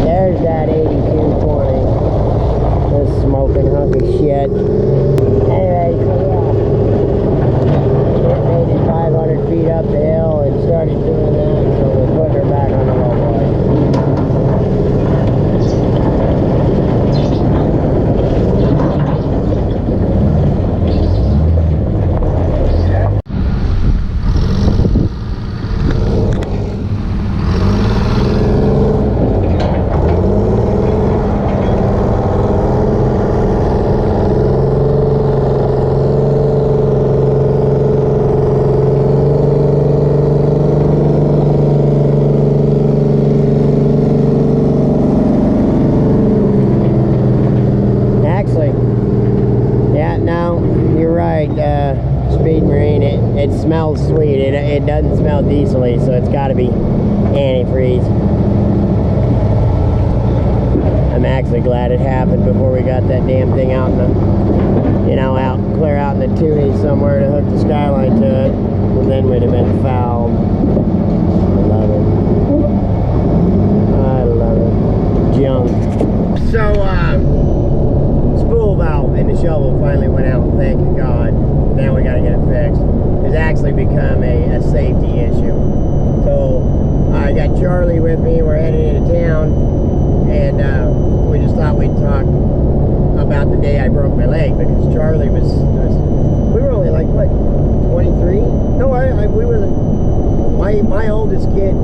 There's that 8220. This smoking hunk of shit. Anyway, so yeah. It made it 500 feet up the hill and started doing that, so we're putting her back on the low boy. Speed Marine, it smells sweet. It doesn't smell diesel-y, so it's got to be antifreeze. I'm actually glad it happened before we got that damn thing out in the, clear out in the Toonie somewhere to hook the Skyline to it, and then we'd have been fouled. I love it. Junk. So, spool valve in the shovel finally went out, thank God. Now we gotta get it fixed. It's actually become a safety issue. So I got Charlie with me, we're heading into town, and we just thought we'd talk about the day I broke my leg, because Charlie we were only like, what, 23? No, we were, my oldest kid,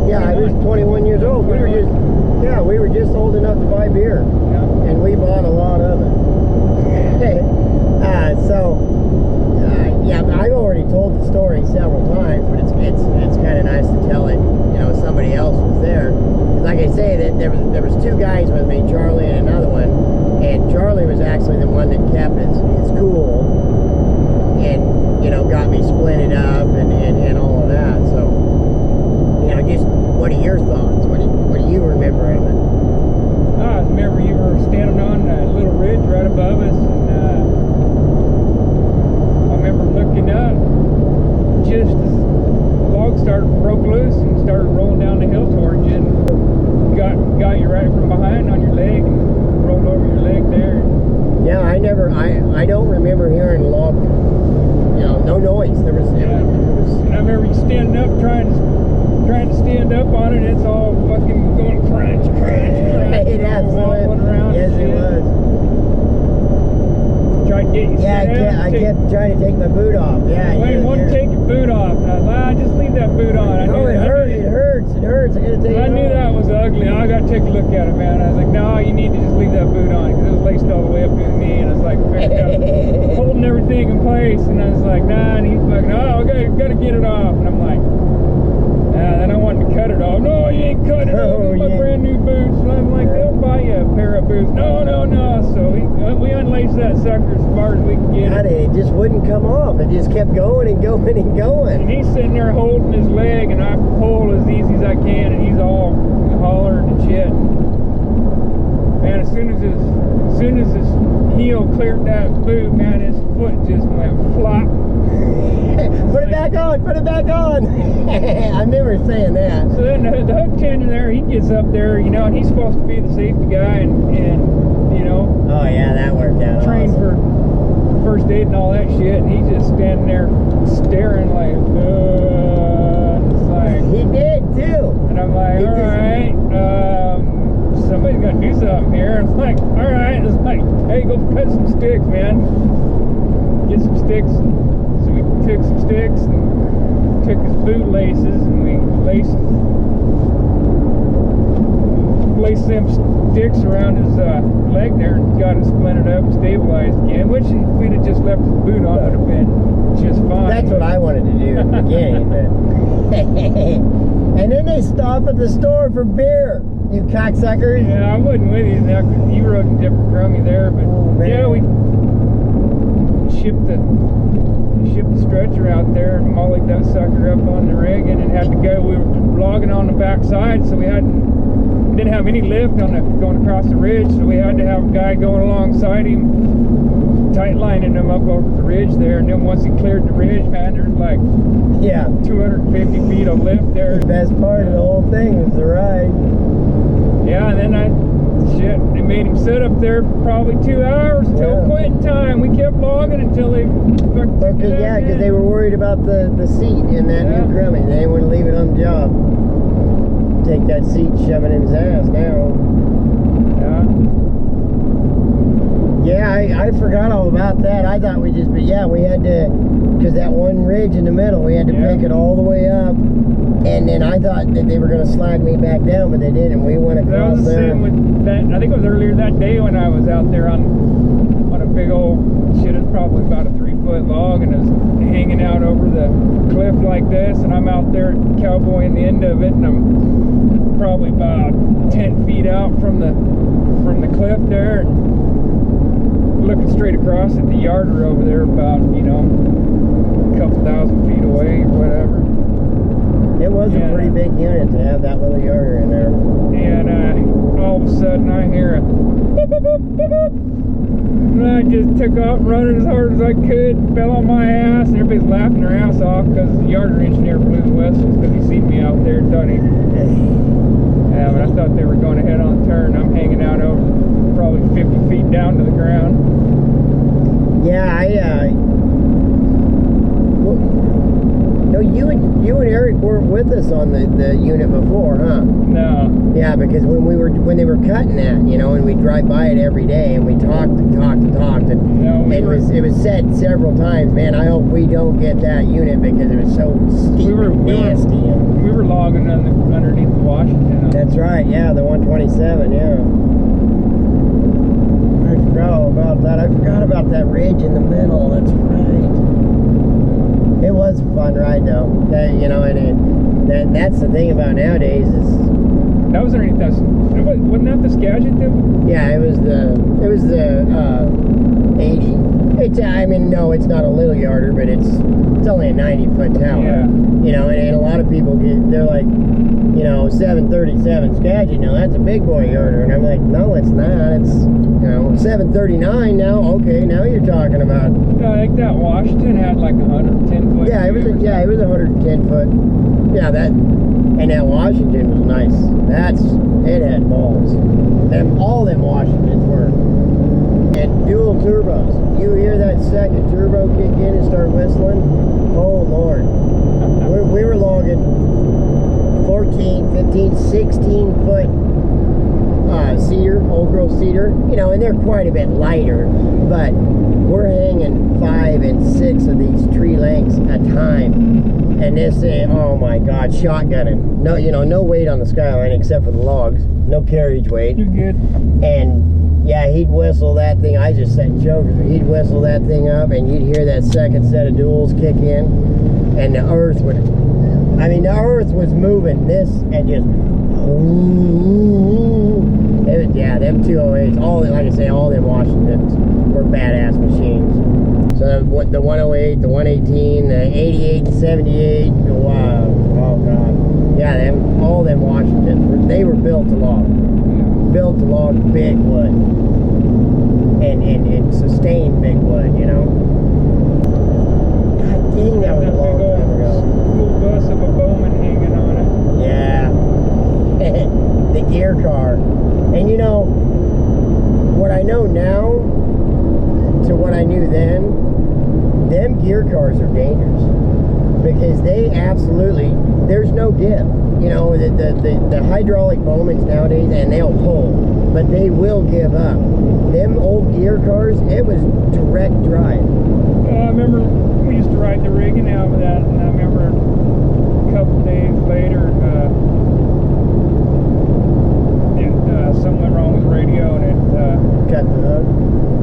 yeah, I was 21 years old. We were just old enough to buy beer, and we bought a lot of it. Yeah, I've already told the story several times, but it's kind of nice to tell it. Somebody else was there. Like I say, that there was two guys with me, Charlie and another one, and Charlie was actually the one that kept his cool, and got me splinted up and all of that. So just what are your thoughts? What do you remember of it? I remember you were standing on a little ridge right above us, and I remember looking up just as the log broke loose and started rolling down the hill towards you, and got you right from behind on your leg and rolled over your leg there. Yeah, I don't remember hearing log, no noise. There was. And I remember you standing up trying to stand up on it. It's all fucking going crunch. It absolutely. Yes, it was. Tried to get you. Yeah, I kept trying to take my boot off. Yeah. Well, you want to take your boot off. And I was like, just leave that boot on. No, it hurts. It hurts. I gotta take it off. I knew that was ugly. I gotta take a look at it, man. I was like, no, you need to just leave that boot on, because it was laced all the way up to the knee, and I was like, holding everything in place, and I was like, nah, and he's like, no, I gotta get it off, and I'm like, then I wanted to cut it off. No, you ain't cutting it off. These are my brand new boots. And I'm like, they'll buy you a pair of boots. No. So we unlaced that sucker as far as we could get it. It just wouldn't come off. It just kept going and going and going. And he's sitting there holding his leg, and I pull as easy as I can, and he's all hollering and shit. Man, as soon as his heel cleared that boot, man, his foot just went flop. Put it back on. I remember saying that. So then the hook tender there, he gets up there, and he's supposed to be the safety guy, and oh yeah, that worked out. Trained awesome. for first aid and all that shit, and he's just standing there staring like, it's like, he did too. And I'm like, all right, somebody's got to do something here. And it's like, all right, it's like, hey, go cut some sticks, man. Get some sticks. So we took some sticks and took his boot laces, and we laced them sticks around his leg there and got it splintered up and stabilized again, which if we'd have just left his boot on, would have been just fine. That's what I wanted to do at the beginning. And then they stop at the store for beer, you cocksuckers. Yeah, I wasn't with you. You rode a different crummy there, but yeah, we shipped the stretcher out there and mollied that sucker up on the rig, and it had to go. We were logging on the back side, so we didn't have any lift going across the ridge, so we had to have a guy going alongside him, tight lining him up over the ridge there. And then once he cleared the ridge, man, there's like 250 feet of lift there. The best part of the whole thing was the ride. Yeah, and then they made him sit up there for probably 2 hours till Yeah. quitting time. We kept logging until they fucking took it out Yeah, because again. they were worried about the seat in that Yeah. new Crummy. They didn't want to leave it on the job. Take that seat, shove it in his ass now. Yeah. Yeah, I forgot all about that. I thought we just, but yeah, we had to, because that one ridge in the middle, we had to Yeah. pick it all the way up. And then I thought that they were going to slide me back down, but they didn't. We went That across was the there. same with that. I think it was earlier that day when I was out there on a big old shit. It's probably about a 3-foot log, and it was hanging out over the cliff like this. And I'm out there cowboying the end of it, and I'm probably about 10 feet out from the cliff there, and looking straight across at the yarder over there, about a couple thousand feet away or whatever. It was a pretty big unit to have that little yarder in there. And all of a sudden I hear a boop, boop, boop, boop, boop. And I just took off running as hard as I could, fell on my ass, and everybody's laughing their ass off because the yarder engineer blew the whistles because he seen me out there and thought yeah, but I thought they were going to head on turn. I'm hanging out over probably 50 feet down to the ground. Yeah, no, you and Eric weren't with us on the unit before, huh? No. Yeah, because when they were cutting that, and we drive by it every day, and we talked and No, it was said several times, man, I hope we don't get that unit because it was so steep and nasty. We were logging underneath the Washington. That's right, yeah, the 127, yeah. I forgot all about that. I forgot about that ridge in the middle. That's right. It was a fun ride though. And that's the thing about nowadays is. That was underneath that. Wasn't that the Skagit thing? Yeah, it was the 80. No, it's not a little yarder, but it's only a 90-foot tower. Yeah. And a lot of people they're like, 737 Skagit. Now that's a big boy yarder, and I'm like, no, it's not. It's 739 now. Okay, now you're talking about. I think that Washington had like 110 foot. Yeah, it was 110 foot. Yeah, and that Washington was nice. It had balls. All them Washingtons were. And dual turbos. You hear that second turbo kick in and start whistling? Oh Lord. We were logging 14, 15, 16 foot cedar, old growth cedar, and they're quite a bit lighter, but we're hanging 5 and 6 of these tree lengths a time. And this, oh my God, shotgunning. No, no weight on the Skyline except for the logs. No carriage weight. You're good. And yeah, he'd whistle that thing. I just set chokers. He'd whistle that thing up, and you'd hear that second set of duals kick in, and the earth was moving. This and just. Them 208s. Like I say, all them Washingtons were badass machines. So the 108, the 118, the 88, 78. Wow. Oh God. Yeah, all them Washingtons. They were built to log. Built to log big wood. And sustain big wood, God dang, that was a long time ago. School bus of a Bowman hanging on it. Yeah. The gear car. And what I know now to what I knew then, them gear cars are dangerous. Because there's no give. The hydraulic Bowmans nowadays, and they'll pull, but they will give up. Them old gear cars, it was direct drive. I remember we used to ride the rigging out with that, and I remember a couple days later, something went wrong with the radio, and it Cut the hook.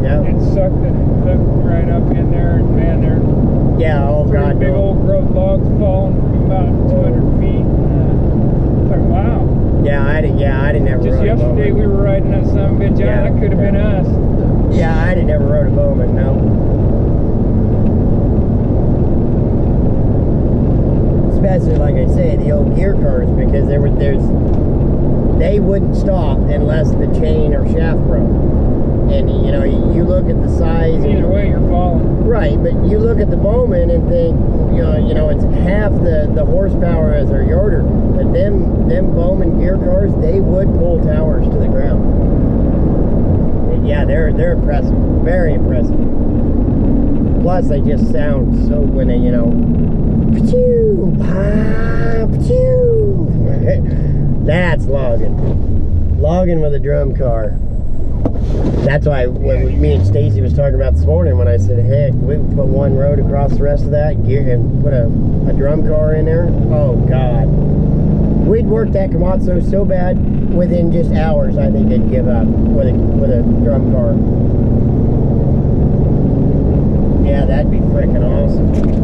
Yeah. it sucked the hook right up in there, and man, there Yeah, oh three God. big no. old growth logs falling from about 200 feet. Like, wow. Yeah, I didn't ever Just rode a yesterday Bowman. we were riding that son of a bitch. Yeah. That could have been us. Yeah, I didn't ever rode a Bowman, no. Especially, like I say, the old gear cars, because they wouldn't stop unless the chain or shaft broke. And you know, you look at the size. Either way, you're falling. Right, but you look at the Bowman and think, you know, it's half the horsepower as our Yoder. But them Bowman gear cars, they would pull towers to the ground. And yeah, they're impressive, very impressive. Plus, they just sound so when they, you know, pachoo, pachoo. That's logging. Logging with a drum car. That's why when me and Stacy was talking about this morning when I said, heck, we would put one road across the rest of that gear and put a drum car in there. Oh God. We'd work that Komatsu so bad within just hours I think they'd give up with a drum car. Yeah, that'd be freaking awesome.